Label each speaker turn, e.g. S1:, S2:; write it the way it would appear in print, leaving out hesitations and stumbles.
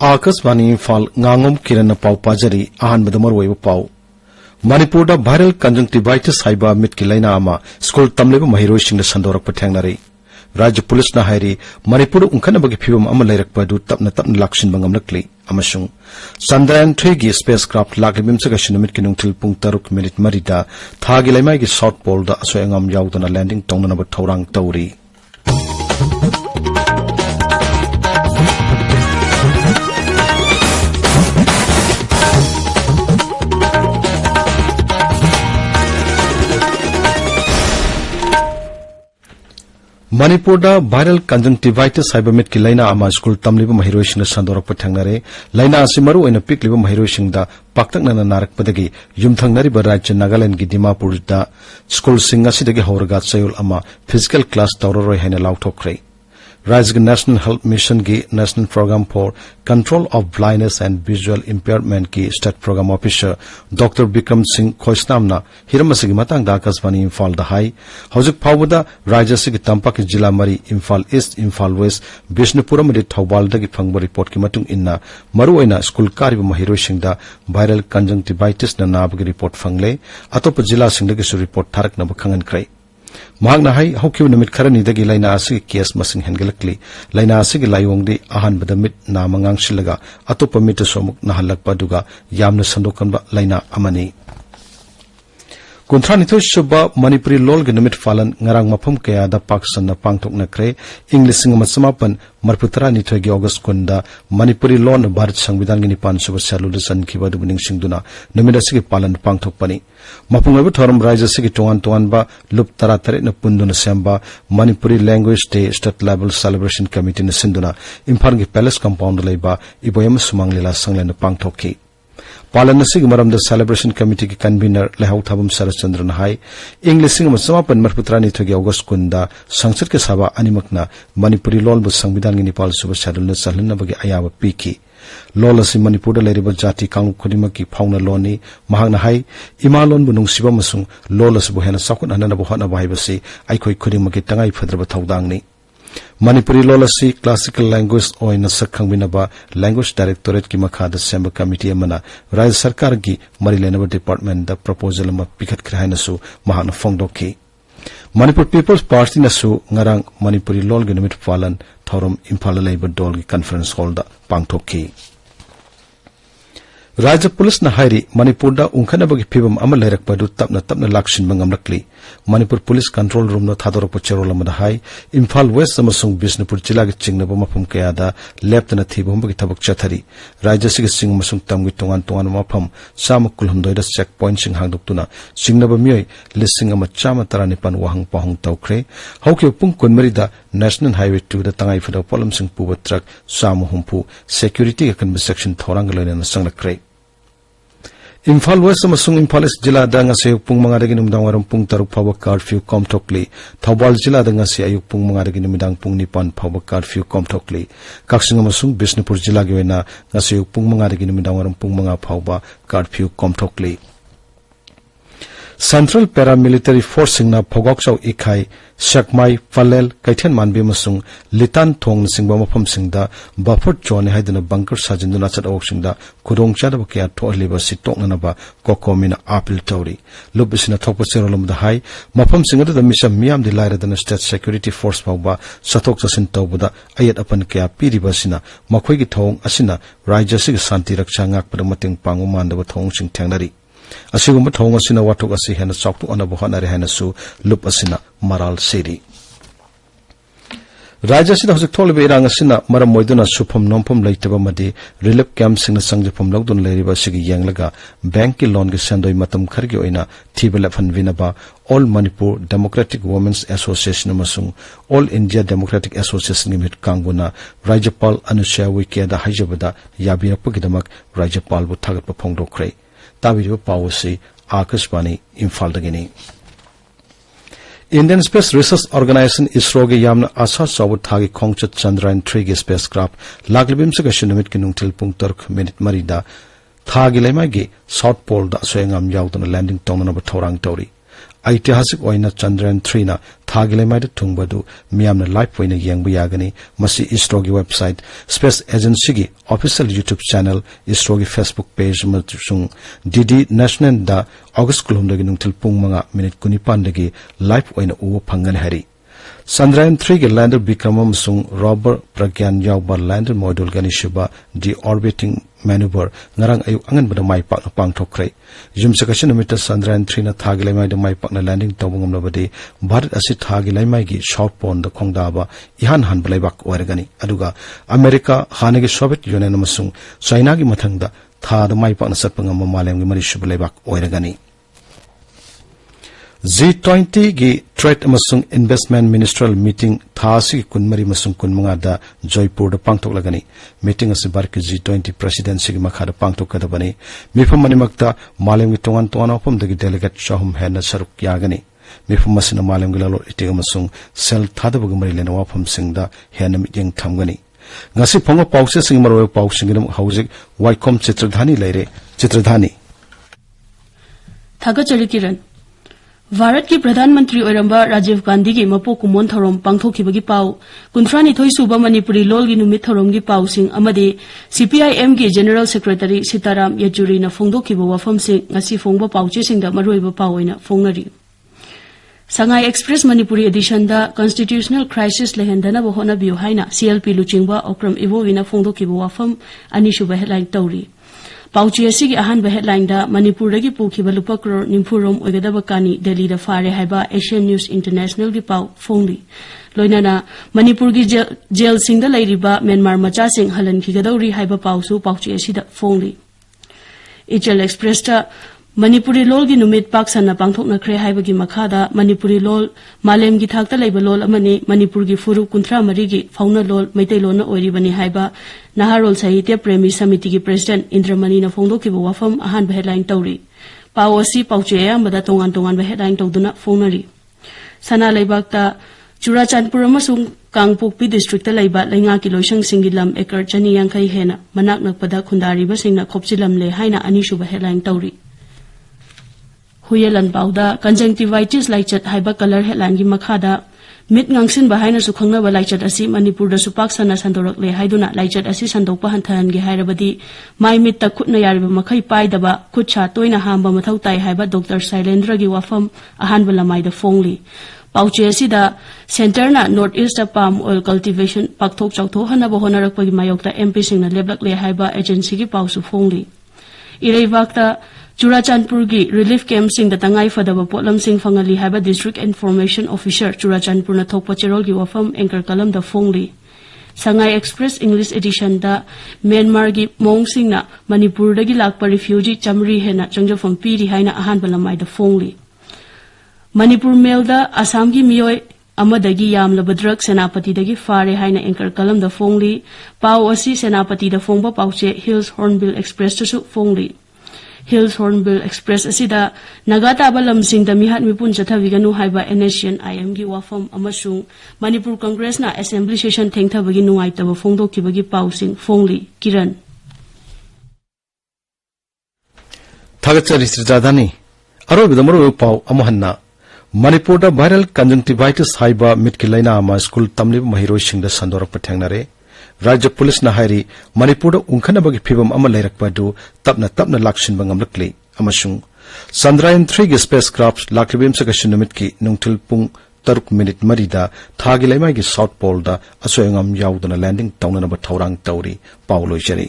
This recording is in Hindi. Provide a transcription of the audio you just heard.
S1: आकाशवाणी इम्फाल Ngangom Kiran पाव पाजरी आहन बदमर वैब पाव मणिपुर दा वायरल कंजंक्टिवाइटिस हाइबा मिट की लाइना आमा स्कूल तमलेब महिरोइसिंग संदोरक पथेंगनारी राज्य पुलिस ना हाइरी मणिपुर उंखनबगी फिबम अमा लेरकपदु तपना तपना लाक्सिन बंगमलकली अमसुंग चंद्रयान 3 गी स्पेसक्राफ्ट लाक्लिबिम सगशन मिट की नुंगथिल पुंग 3 मिनिट मरिदा थागी लाइमाई गी साउथ पोल दा असोयंगम याउदना लैंडिंग तौननब थौरांग तौरी मणिपुर दा वायरल कंजंक्टिवाइटिस हाइबमिट की लाइना आमा स्कूल तमलिब महिरोइसिंग संदोरक पथंगनारे लाइना असिमरु ओइना पिकलिब महिरोइसिंग दा पाक्तकना नारकपदगी युमथंगनरिब राज्य नागालैंड की दिमापुर दा स्कूल सिंग असिदगी हौरगा चयुल अमा फिजिकल क्लास तौररोय हैना लाउथोखरे राज्य नेशनल हेल्थ मिशन की national programme for control of blindness and visual impairment की state programme officer doctor Vikram Singh खोइसनामना हिरमसिगी मतंगदा आकाशवाणी इम्फाल दा हाई हौजिक फावबदा राज्य सिगी तंपाक जिला मरी इम्फाल ईस्ट इम्फाल वेस्ट बिष्णुपुर अमदि थौबालदगी फंगबा रिपोर्ट की मतुंग इन्ना मरुओइना स्कूल कारिब महिरोइसिंगदा वायरल कंजंक्टिवाइटिस ना नाबगी रिपोर्ट फंगले अतोप जिला सिंगदगी रिपोर्ट थारकनब खंगनख्रै महंगना हाई हौकिब नमित खरनीदगी लाइना आसिगी केस मसिंग हेनगलकली लाइना आसिगी लाइओंगदी अहानबदा मिट नामंगांगसिलगा अतोप मिट सोमुक नहलकपदुगा यामना संदोकनबा लाइना अमनी कुंथ्रानिथोय सुबा मणिपुरी लोल के निमित फालन ngarang मफम कयादा पाकसन पांगथोकनख्रे इंग 1979 की अगस्त कुंदा मणिपुरी लोन भारत संविधान की 5 सुबह सेलुल सनखिबदु निंगसिंगदुना निमित असि पालन पांगथोकपनी मफुंगब थोरम राज्य से टोंगान टोंगानबा लुप 13 न पुंदुन सेंबा Manipuri language day state level celebration committee न सिंदुना इम्फाल की पैलेस कंपाउंड लेबा इबोयम सुमांग लीला संगलेन पांगथोकि पालन मरमद सेलिब्रेशन कमिटी की कन्वीनर लेहाउ थाबम सरचंद्र नहाई इंग 1979 की अगस्त कुंदा संसद के सभा अनिमकना मणिपुरी लोल संविधान की 5 सुबह शेड्यूल चलनबगी अयाब पीखी लोल असि मणिपुर लेरिब जाति कांगलुप खुदिमकी फाउना लोनी महांगना हाई इमा लोनबु नुंगसिबा मसुंग लोल असबु हेना साकुन हननबु होनबा हाइबसि आइखोय खुदिमकी तंगाई फद्रब थौदांगनी मणिपुरी लोल असि क्लासिकल लैंग्वेज ओइन सखंगबिनबा लैंग्वेज डायरेक्टोरेट की मखादा सेंब कमिटी अमना राज्य सरकार की मरी लेनब डिपार्टमेंट दा प्रपोजल अमा पिखतख्रे हाइनसु महान फोंगदोखि मणिपुर पीपल्स पार्टी नसु ngarang मणिपुरी लोल के निमित पालन थौरम इम्फाल लेब डोल की कॉन्फ्रेंस हॉल दा पांगथोखि राज्य पुलिस न हाइरी मणिपुर दा उंखनबगी फिबम अमा लेरकपदु तपना तपना लाक्सिन बंगमलकली मणिपुर पुलिस कंट्रोल रूम न थादोरप चेरोल अमदा हाई इम्फाल वेस्ट अमसुंग बिष्णुपुर जिला के चिंगनब मफम कयादा लेप्तना थीबमबगी थबक चथरी राज्य सिग सिंग मसुंग तमगी तोंगान तोंगान मफम चाम कुलहुमदोय दा चेक पॉइंट सिंग हांगदुक्तुना चिंगनब मियोय लिसिंग अमा चाम 19 वाहंग पाहंग तौख्रे हौके पुंग कुनमरी दा नेशनल हाईवे 2 दा तंगाई फदा पोलम सिंग पुब ट्रक चाम हुंपु सिक्योरिटी के कन्व सेक्शन थौरांग लोइना संगलख्रे इम्फाल वेस्ट अमसुंग इम्फाल ईस्ट जिला दंगासे पुंग मंगादगी नुमदांग वरम पुंग 3 फाव कर्फ्यू कमथोकली थौबाल जिला दंगासे अयुक पुंग मंगादगी नुमदांग पुंग 9 फाव कर्फ्यू कमथोकली काक्सिंग अमसुंग बिष्णुपुर जिला के वेना गसे पुंग मंगादगी नुमदांग वरम पुंग मंगा फाव कर्फ्यू कमथोकली सेंट्रल पैरामिलिटरी फोर्स सिंगना फोगोकचौ इखाई शकमाई फलेल कैथेन मानबी मसुंग लितान थोंग सिंगबा मफम सिंगदा बफर जोन हाइदना बंकर साजिंदुना चटओक सिंगदा खुदोंग चादब कया थोहलिबा सिटोकनबा कोकोमिना अपील तौरी लुबिसना थोकप सेरोलमदा हाई मफम सिंगदा द मिसम मियाम दि लाइरदना स्टेट सिक्योरिटी फोर्स फावबा सथोक चसिन तौबदा अयत अपन कया पीरिबसिना मखोइगी थोंग असिना राज्य सिग शांति रक्षा ngakpada mateng pangu mandaba thong sing thengnari असिगुम थोंग असिना वाथुक असि हेन चौकटु अनब होनरे हेनसु लुप असिना मराल सेरी राज्य असिदा हजक थोलबे इरांग असिना मरम मोइदुना सुफम नोमफम लैतबा मदि रिलीफ कैंप सिंग संगजफम लौदुन लेरिबा सिगी यांगलगा बैंक की लोन के सेंदोय मतम खरगे ओइना थीबलेफन विनबा all Manipur democratic women's association अमसुंग ऑल इंडिया डेमोक्रेटिक एसोसिएशन निमित कांगुना राज्यपाल अनुसुया उइकेदा हाइजबदा याबिरपगिदमक राज्यपाल बु थागतप फोंगदोख्रे ताबिरबा पावसी आकाशवाणी इम्फाल दगिनी Indian space research organisation ISRO के यामना आशा चौब थागी खोंगचत चंद्रयान 3 के स्पेसक्राफ्ट लागलिबिम से गशु निमित के नुंगथिल पुंग 3 मिनिट मरिदा थागी लेमागी साउथ पोल दा सोयंगम याउदना लैंडिंग तौननब थौरांग तौरी ऐतिहासिक ओइना चंद्रयान 3 ना thagi laimai da thungbadu miyamna live poina yengbu yagani masi ISRO gi website space agency gi official YouTube channel ISRO gi Facebook page amasung DD national da August kulumda gi nungtil pung manga minute kunipan dagi live oina uwa phangani hari Chandrayaan 3 के लैंडर विक्रम अमसुंग रोवर प्रज्ञान यावबा लैंडर मॉड्यूल गनि शुबा deorbiting manoeuvre ngarang ayu angan bada mai pak pangthokrai jumsakasi numita Chandrayaan 3 na thagi laimai da mai pak na landing tawungam labadi Bharat asi thagi laimai gi south pole da khongdaba ihan han balaibak oirgani aduga America hanagi Soviet Union amasung China gi mathangda tha da mai pak na satpangam malem gi mari shub laibak oirgani G20 gi Trade amasung Investment Ministerial Meeting thasi kunmari masung kunmanga da Jaipur da pangtok lagani meeting asi bar ki G20 presidency gi makha da pangtok kadabani mifam manimakta malem gi tongan tongan opam da gi delegate shahum hena saruk yagani mifam masina malem gi lalo ite amasung sel thada bag mari lena wafam singda hena meeting thamgani ngasi phonga pause sing marwe pause singam haujik Waikhom Chitradhani leire Chitradhani
S2: Thaga Charikiran Bharat की प्रधानमंत्री ओरंबा राजीव गांधी की मपो कुमोन थरोम पांगथोखिबगी पाउ कुंथ्रानी थोइसुबा मणिपुरी लोलगी नुमित थरोमगी पाउसिंग अमदे CPIM की जनरल सेक्रेटरी सीताराम येचुरीना फोंगदोखिबा वाफमसिंग ngasi फोंगबा पाउचेसिंगदा मरोइबा पाउइना फोंगनरी Sangai Express Manipuri edition da constitutional crisis lehendana bohona biu haina CLP luchingba okram ibowina फोंगदोखिबा वाफम anishuba headline tawri Pauchi asigi ahan headline da Manipur dagi pukhiba lupa crore nimfurom oigadaba kani Delhi da fare haiba Asian News International gi pau phongli loinana Manipur gi jail singda lairiba Myanmar macha sing halan khigadauri haiba pausu pauchi asida phongli HL Express ta Manipuri lol gi numit pak sanna pangthokna khre haiba gi makhada Manipuri lol malem gi thakta leiba lol amani Manipur gi furu kunthra mari gi fauna lol maitai lona oiribani haiba Naharol Sahitya Premi Samiti ki President Indramani na phongdokhiba wafam ahan headline tawri pawasi paucheya mada tongan headline tawduna phonari sana leibakta Churachandpur amasung Kangpokpi district ta leiba lenga ki loisang singilam ekar chani yangkai hena manak nakpada khundariba singna khopchilam le haina anishuba headline tawri Huyelan Pauda conjunctivitis laichat haiba color headline gi makhada mit ngangsin bahaina sukhangna ba laichat asi Manipur da supak sana sandorak le haiduna laichat asi sandokpa hanthan gi hairabadi mai mit ta khutna yariba makhai paidaba khutcha toina hamba mathau tai haiba Dr Sailendra gi wafam ahan balamai da phongli pauche asi da center na north east palm oil cultivation pakthok chawtho hana ba honarak pagi mayokta MP singna leblak le haiba agency gi pausu phongli ireivakta Churachandpur gi relief camp sing da tangai fadaba potlam sing fangali haiba district information officer Churachandpur na thokpa cherol gi wafam anchor kalam da phongli Sangai Express English edition da Myanmar gi mong sing na Manipur da gi lakpa refugee chamri hena changjofam piri haina ahan balamai da phongli Manipur mail da Assam gi miyoi amadagi yamlaba drug senapati dagi fare haina anchor kalam da phongli pau asi senapati da phongba pauche Hills Hornbill Express to su phongli Hills Hornbill Express asida nagata balam sing da mihat mipun chathaviganu haiba NACN IM gi wafam amasung Manipur Congress na assembly session thengthabagi nungaitaba phongdokhibagi pausing phongli Kiran
S1: Thagachari Chitradhani aro bidamaro pau amahanna Manipur da viral conjunctivitis haiba mitkilaina ama school tamlib mahiroi singda sandora pathangnare Rajya Police na hairi Manipur da ungkhanabagi phibam ama leirakpadu tapna lakshin bangam lakli amasung Chandrayaan 3 gi spacecraft lakribim sakashin numit ki nungtil pung 3 minute marida thagi laimai gi south pole da asoyangam yaudana landing tawnana ba thaurang tawri pauloi jari